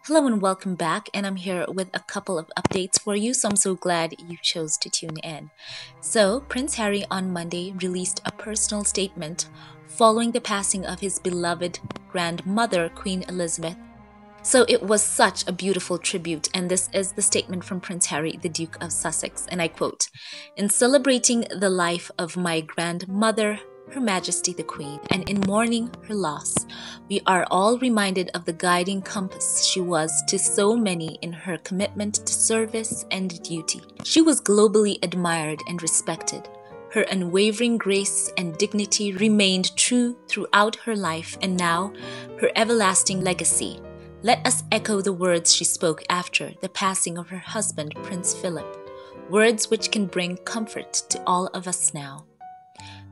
Hello and welcome back, and I'm here with a couple of updates for you, so I'm so glad you chose to tune in. So, Prince Harry on Monday released a personal statement following the passing of his beloved grandmother, Queen Elizabeth. So it was such a beautiful tribute, and this is the statement from Prince Harry, the Duke of Sussex, and I quote, "In celebrating the life of my grandmother, Her Majesty the Queen, and in mourning her loss, we are all reminded of the guiding compass she was to so many in her commitment to service and duty. She was globally admired and respected. Her unwavering grace and dignity remained true throughout her life, and now her everlasting legacy. Let us echo the words she spoke after the passing of her husband, Prince Philip, words which can bring comfort to all of us now.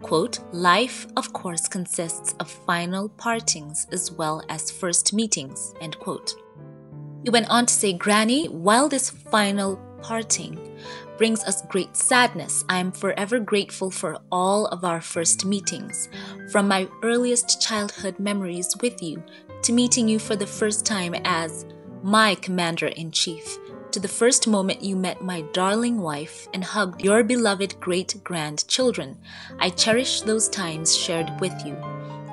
Quote, life, of course, consists of final partings as well as first meetings, end quote. He went on to say, Granny, while this final parting brings us great sadness, I am forever grateful for all of our first meetings, from my earliest childhood memories with you to meeting you for the first time as my Commander-in-Chief, to the first moment you met my darling wife and hugged your beloved great-grandchildren. I cherish those times shared with you,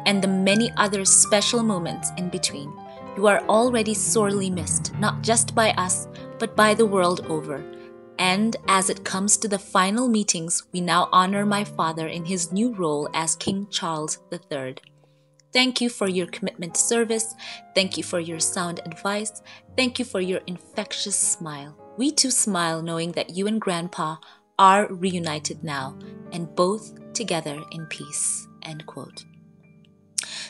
and the many other special moments in between. You are already sorely missed, not just by us, but by the world over. And as it comes to the final meetings, we now honor my father in his new role as King Charles III. Thank you for your commitment to service. Thank you for your sound advice. Thank you for your infectious smile. We too smile knowing that you and Grandpa are reunited now, and both together in peace." End quote.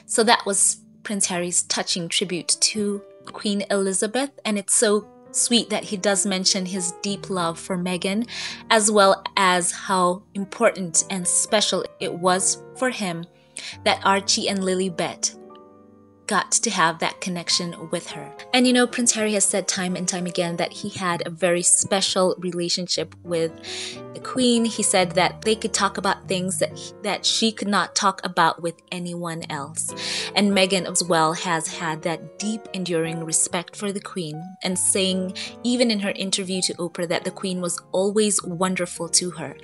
So that was Prince Harry's touching tribute to Queen Elizabeth, and it's so sweet that he does mention his deep love for Meghan, as well as how important and special it was for him that Archie and Lilibet got to have that connection with her. And you know, Prince Harry has said time and time again that he had a very special relationship with the Queen. He said that they could talk about things that she could not talk about with anyone else. And Meghan as well has had that deep, enduring respect for the Queen, and saying even in her interview to Oprah that the Queen was always wonderful to her.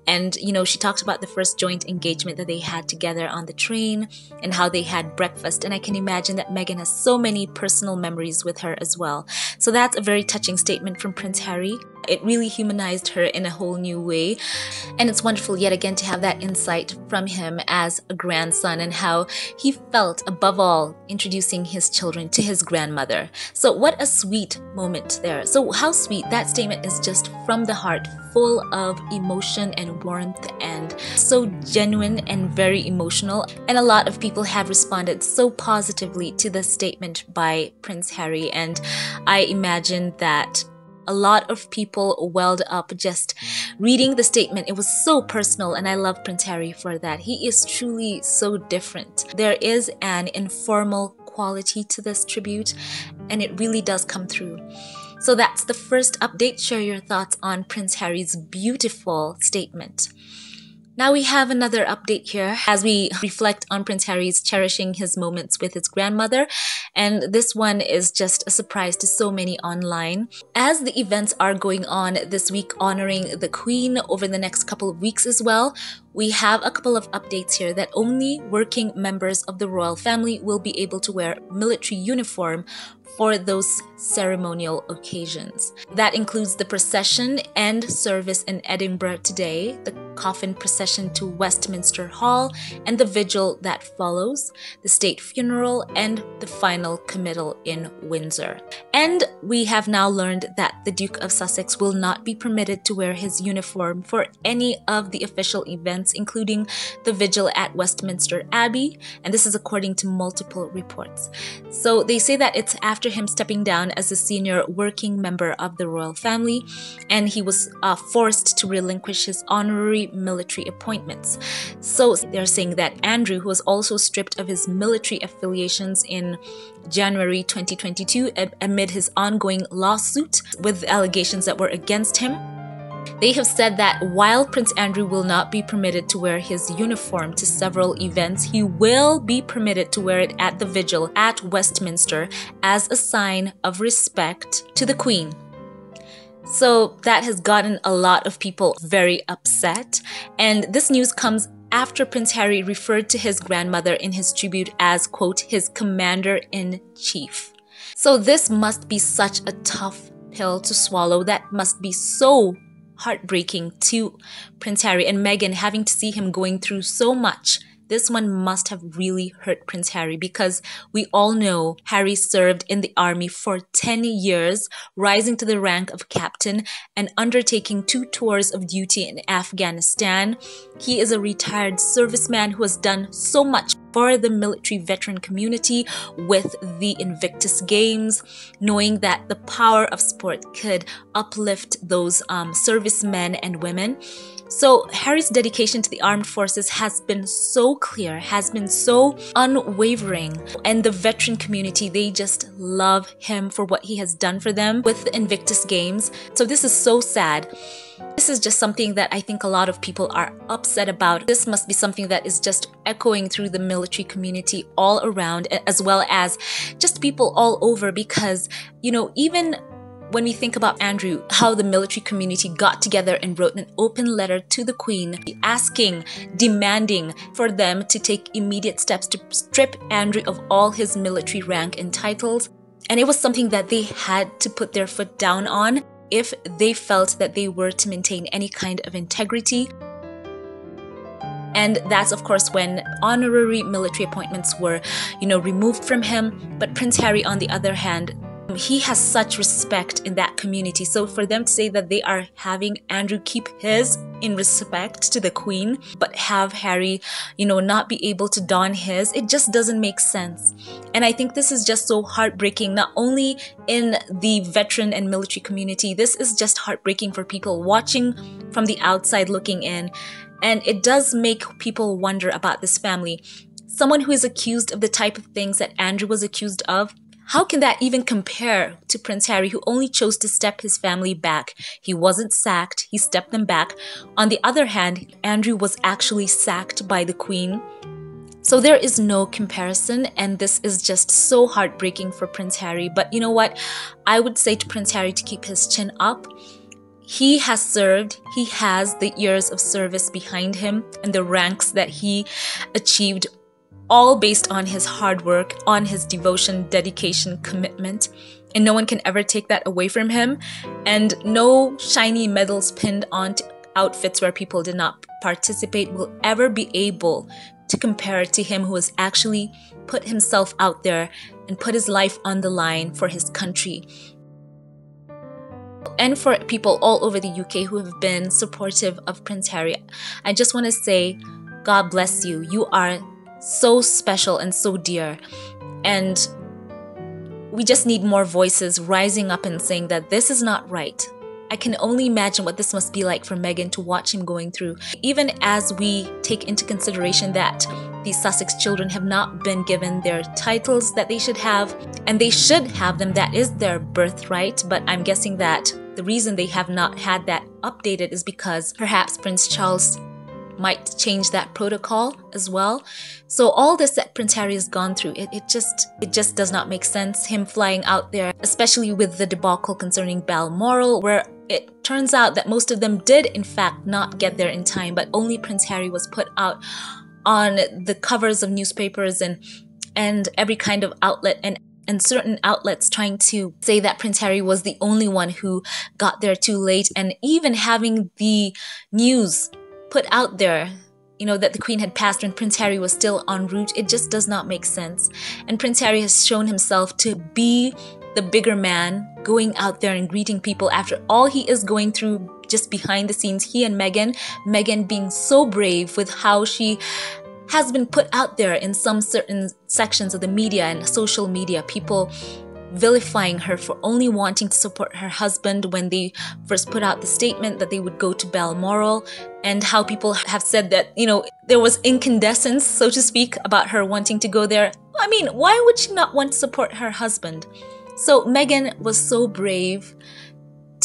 And you know, she talked about the first joint engagement that they had together on the train and how they had breakfast, and I can imagine that Meghan has so many personal memories with her as well. So that's a very touching statement from Prince Harry. It really humanized her in a whole new way. And it's wonderful yet again to have that insight from him as a grandson and how he felt above all introducing his children to his grandmother. So what a sweet moment there. So how sweet. That statement is just from the heart, full of emotion and warmth, and so genuine and very emotional. And a lot of people have responded so positively to the statement by Prince Harry, and I imagine that a lot of people welled up just reading the statement. It was so personal, and I love Prince Harry for that. He is truly so different. There is an informal quality to this tribute, and it really does come through. So that's the first update. Share your thoughts on Prince Harry's beautiful statement. Now we have another update here as we reflect on Prince Harry's cherishing his moments with his grandmother, and this one is just a surprise to so many online. As the events are going on this week honoring the Queen over the next couple of weeks as well, we have a couple of updates here that only working members of the royal family will be able to wear military uniform for those ceremonial occasions. That includes the procession and service in Edinburgh today, the coffin procession to Westminster Hall, and the vigil that follows, the state funeral, and the final committal in Windsor. And we have now learned that the Duke of Sussex will not be permitted to wear his uniform for any of the official events, including the vigil at Westminster Abbey, and this is according to multiple reports. So they say that it's after him stepping down as a senior working member of the royal family, and he was forced to relinquish his honorary military appointments. So they're saying that Andrew, who was also stripped of his military affiliations in January 2022 amid his ongoing lawsuit with allegations that were against him, They have said that while Prince Andrew will not be permitted to wear his uniform to several events, he will be permitted to wear it at the vigil at Westminster as a sign of respect to the Queen. So that has gotten a lot of people very upset, and this news comes after Prince Harry referred to his grandmother in his tribute as, quote, his commander-in-chief. So this must be such a tough pill to swallow. That must be so heartbreaking to Prince Harry and Meghan, having to see him going through so much. This one must have really hurt Prince Harry, because we all know Harry served in the army for 10 years, rising to the rank of captain and undertaking 2 tours of duty in Afghanistan. He is a retired serviceman who has done so much for the military veteran community with the Invictus Games, knowing that the power of sport could uplift those servicemen and women. So Harry's dedication to the armed forces has been so clear, has been so unwavering. And the veteran community, they just love him for what he has done for them with the Invictus Games. So this is so sad. This is just something that I think a lot of people are upset about. This must be something that is just echoing through the military community all around, as well as just people all over, because, you know, even when we think about Andrew, how the military community got together and wrote an open letter to the Queen asking, demanding for them to take immediate steps to strip Andrew of all his military rank and titles. And it was something that they had to put their foot down on if they felt that they were to maintain any kind of integrity. And that's, of course, when honorary military appointments were, removed from him. But Prince Harry, on the other hand, he has such respect in that community. So for them to say that they are having Andrew keep his in respect to the Queen, but have Harry, not be able to don his, it just doesn't make sense. And I think this is just so heartbreaking, not only in the veteran and military community, this is just heartbreaking for people watching from the outside looking in. And it does make people wonder about this family. Someone who is accused of the type of things that Andrew was accused of, how can that even compare to Prince Harry, who only chose to step his family back? He wasn't sacked, he stepped them back. On the other hand, Andrew was actually sacked by the Queen. So there is no comparison, and this is just so heartbreaking for Prince Harry. But you know what? I would say to Prince Harry to keep his chin up. He has served, he has the years of service behind him and the ranks that he achieved, all based on his hard work, on his devotion, dedication, commitment. And no one can ever take that away from him. And no shiny medals pinned onto outfits where people did not participate will ever be able to compare to him, who has actually put himself out there and put his life on the line for his country. And for people all over the UK who have been supportive of Prince Harry, I just want to say, God bless you. You are so special and so dear. And we just need more voices rising up and saying that this is not right. I can only imagine what this must be like for Meghan to watch him going through. Even as we take into consideration that these Sussex children have not been given their titles that they should have, and they should have them, that is their birthright. But I'm guessing that the reason they have not had that updated is because perhaps Prince Charles might change that protocol as well. So all this that Prince Harry has gone through, it just does not make sense. Him flying out there, especially with the debacle concerning Balmoral, where it turns out that most of them did in fact not get there in time, but only Prince Harry was put out on the covers of newspapers and every kind of outlet, and certain outlets trying to say that Prince Harry was the only one who got there too late, and even having the news put out there, that the Queen had passed when Prince Harry was still en route. It just does not make sense. And Prince Harry has shown himself to be the bigger man, going out there and greeting people after all he is going through just behind the scenes. He and Meghan being so brave with how she has been put out there in some certain sections of the media and social media, people vilifying her for only wanting to support her husband when they first put out the statement that they would go to Balmoral, and how people have said that, there was incandescence, so to speak, about her wanting to go there. I mean, why would she not want to support her husband? So Meghan was so brave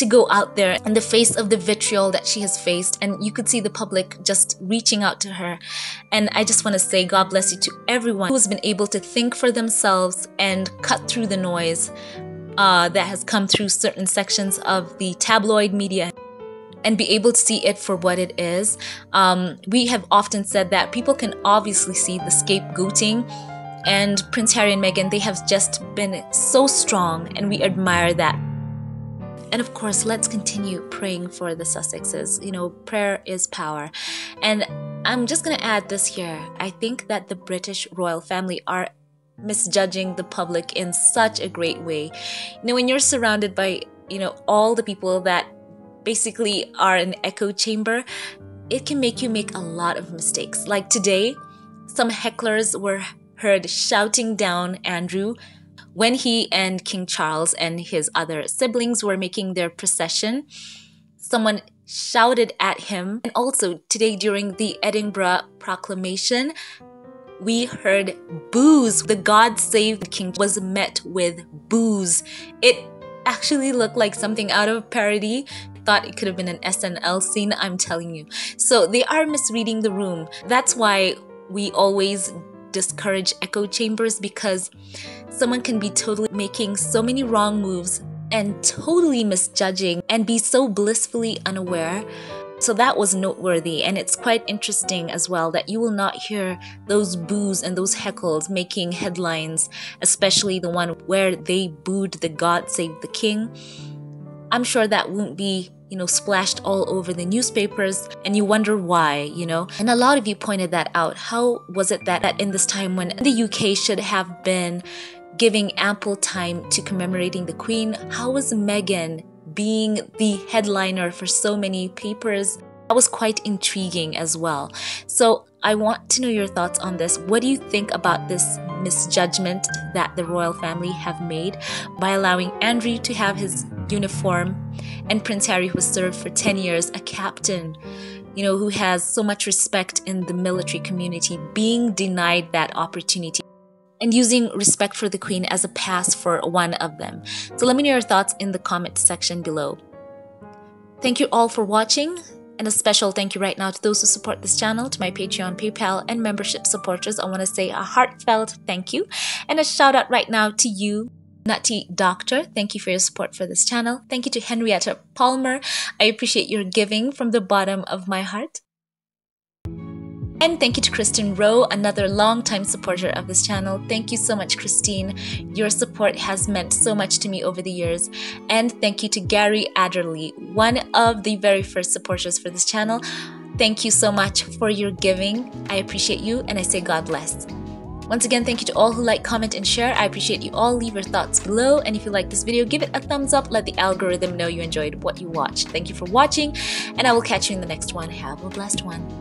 to go out there in the face of the vitriol that she has faced, and you could see the public just reaching out to her. And I just want to say God bless you to everyone who's been able to think for themselves and cut through the noise that has come through certain sections of the tabloid media and be able to see it for what it is. We have often said that people can obviously see the scapegoating, and Prince Harry and Meghan, they have just been so strong, and we admire that. And of course, let's continue praying for the Sussexes. You know, prayer is power. And I'm just going to add this here. I think that the British royal family are misjudging the public in such a great way. You know, when you're surrounded by, you know, all the people that basically are an echo chamber, it can make you make a lot of mistakes. Like today, some hecklers were heard shouting down Andrew when he and King Charles and his other siblings were making their procession. Someone shouted at him. And also today during the Edinburgh proclamation, we heard boos. The God Save the King was met with boos. It actually looked like something out of a parody. I thought it could have been an SNL scene, I'm telling you. So they are misreading the room. That's why we always discourage echo chambers, because someone can be totally making so many wrong moves and totally misjudging and be so blissfully unaware. So that was noteworthy, and it's quite interesting as well that you will not hear those boos and those heckles making headlines, especially the one where they booed the God Save the King. I'm sure that won't be, you know, splashed all over the newspapers, and you wonder why, you know. And a lot of you pointed that out. How was it that in this time when the UK should have been giving ample time to commemorating the Queen, how was Meghan being the headliner for so many papers? That was quite intriguing as well. So I want to know your thoughts on this. What do you think about this misjudgment that the royal family have made by allowing Andrew to have his uniform and Prince Harry, who served for 10 years, a captain, you know, who has so much respect in the military community, being denied that opportunity and using respect for the Queen as a pass for one of them? So let me know your thoughts in the comment section below. Thank you all for watching, and a special thank you right now to those who support this channel, to my Patreon, PayPal, and membership supporters. I want to say a heartfelt thank you, and a shout out right now to you, Nutty Doctor. Thank you for your support for this channel. Thank you to Henrietta Palmer. I appreciate your giving from the bottom of my heart. And thank you to Christine Rowe, another long-time supporter of this channel. Thank you so much, Christine. Your support has meant so much to me over the years. And thank you to Gary Adderley, one of the very first supporters for this channel. Thank you so much for your giving. I appreciate you, and I say God bless. Once again, thank you to all who like, comment, and share. I appreciate you all. Leave your thoughts below. And if you like this video, give it a thumbs up. Let the algorithm know you enjoyed what you watched. Thank you for watching, and I will catch you in the next one. Have a blessed one.